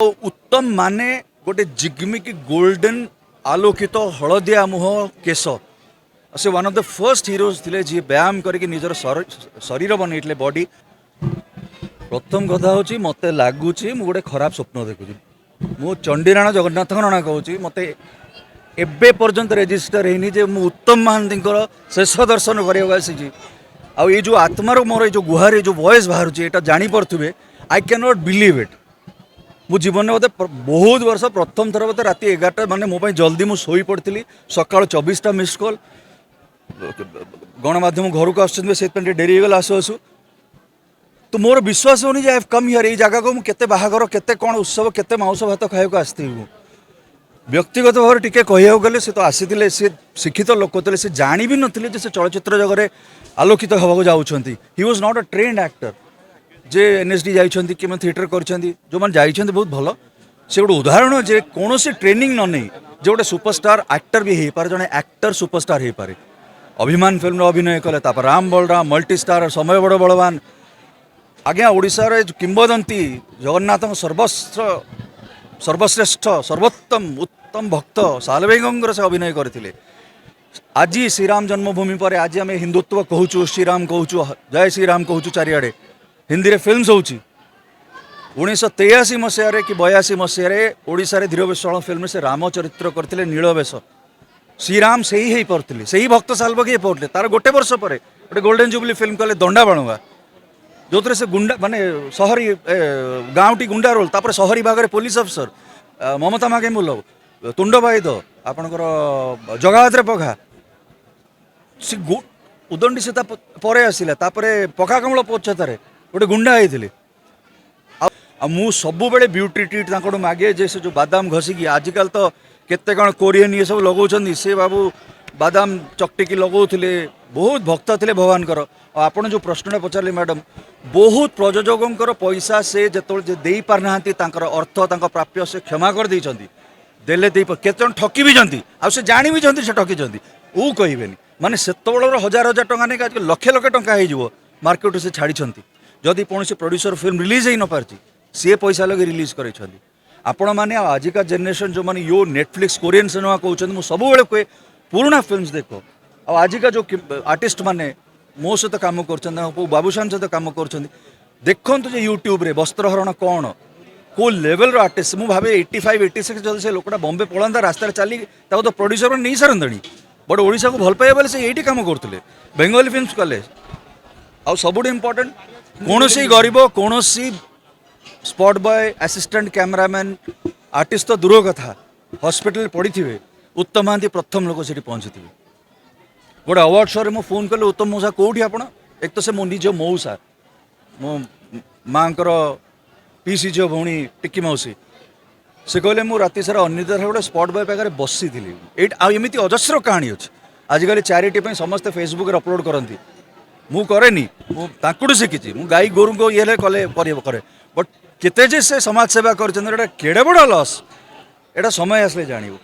उत्तम माने गोटे जिग्मिक गोल्डन आलोकित हलदिया मुह केश से one of the first heroes थे जी व्यायाम करके निजर शरीर बनई बॉडी। प्रथम कथा हूँ मत लगुच गोटे खराब स्वप्न देखुची मु चंडीराणा जगन्नाथ राणा कहूँ मत एबे पर्यंत रेजिस्टर होनी जे मु उत्तम महांती शेष दर्शन करने आसी आउ ये जो आत्मार मोर ये जो गुहार जो वॉइस बाहर यहाँ जापे I can not believe it. मु जीवन में मत बहुत वर्ष प्रथम थर मत राति 11टा माने मो जल्दी मु सोई पड़ी सका 24टा मिस कॉल गणमाध्यम घर को आसुँच डेरी होगा आसु आसु तो मोर विश्वास होनी जे आई हैव कम हियर ये जगह को मुझे बाहागर केते कौन उत्सव केते मांस भात खाया आसती व्यक्तिगत भाव में टिके कह गले से तो आसी सी शिक्षित लोक थे से जानी भी नथिले जे से चलचित्र जगह आलोकित होगा जाऊँगी। He was not a trained actor जे एनएसडी जाइछंती कि थिएटर करछंती जो मैंने जाइछंती बहुत भल से गोटे उदाहरण जे कौन ट्रेनिंग न नहीं जो गोटे सुपरस्टार एक्टर भी हो पारे जड़े एक्टर सुपरस्टार हो पारे। अभिमान फिल्म अभिनय कले राम बलराम मल्टी स्टार समय बड़ बलवान आज्ञा ओडिशार किंबदंती जगन्नाथ सर्वश्रेष्ठ सर्वोत्तम उत्तम भक्त सालवेंगर से अभिनय करते। आज श्रीराम जन्मभूमि पर आज आम हिंदुत्व कहूँ श्रीराम कहूँ जय श्रीराम कहूँ चारिआडे हिंदी रे फिल्म्स होची 1983 मसीह कि 82 मसीह ओडिशा धीर विश्वाल फिल्म से राम चरित्र करते नीलवेश श्रीराम से ही पड़ते से ही भक्त सालबगी पड़ते तार गोटे वर्ष पर गोटे गोल्डन जुबली फिल्म कले दंडा बाणुआ जो थे से गुंडा माने सहरी गाँवटी गुंडा रोल तापर सहरी भाग में पुलिस अफसर ममता मागे मूल तुंड बाईद आपणकर जगाहात पघा सी उदंडी से पर आसला पखा कमल पछतार गोटे गुंडा होते मु सब बेले ब्यूटी ट्रीट मागे जे से जो बादाम घसिकी आजिकल तो केते कण कोरियन ये सब लगौछन से बाबू बादाम चकटिकी लगौले बहुत भक्त थे भगवान आपन जो प्रश्न पचारे मैडम बहुत प्रयोजकों पैसा से जो दे पारना अर्थ प्राप्य से क्षमा कर देले केत ठकी भी से जानी भी से ठकी वो कहबेनी माने से हजार हजार टका नहीं लक्षे लक्षे टका हो मार्केट से छाड़ी जदि कौन प्रोड्यूसर फिल्म रिलीज हो न पार्टी सी पैसा लगे रिलीज कर आपण मैंने आजिका जेनेरेशन जो मैंने यो नेटफ्लिक्स कोरियन सिनेमा कहते मुझे सब कहे पुराना फिल्म्स देखो आजिका जो आर्टिस्ट मैंने मो सहित कम कर बाबूशान सहित कम कर देखु जो यूट्यूब रे वस्त्रहरण कौन को लेवल आर्टिस्ट मुझे भावे 85 86 जब से लोकटा बॉम्बे पलांता रास्तार चली तो प्रोड्यूसर नहीं सारंदी बट ओडिशा को भल पाइबा बेले से ये कम करते बेंगली फिल्म्स कले आ सब इम्पोर्टेंट कौन गरीब कौन spot boy assistant cameraman artist तो दूर कथा हॉस्पिटल पड़ी थे उत्तम महांती प्रथम लोक से पहुँची थे गोटे अवार्ड शो में फोन कले उत्तम मौसा कौटी आप एक तो से मो निज मौसा मो माँ पीसी झील भौणी टिकी मौसी से कहले मु राति सारा अनिद्रा गोटे स्पॉट बॉय पाखे बसी थी एमती अजस्र कहानी अच्छे आजिकल चैरिटी समस्ते फेसबुक अपलोड करती मु करेनी मुझे शिखी मु गाई गोरु को ये कले करे बट केते जे से समाज सेवा कर केड़े बड़ लॉस एटा समय आसले जानिबो।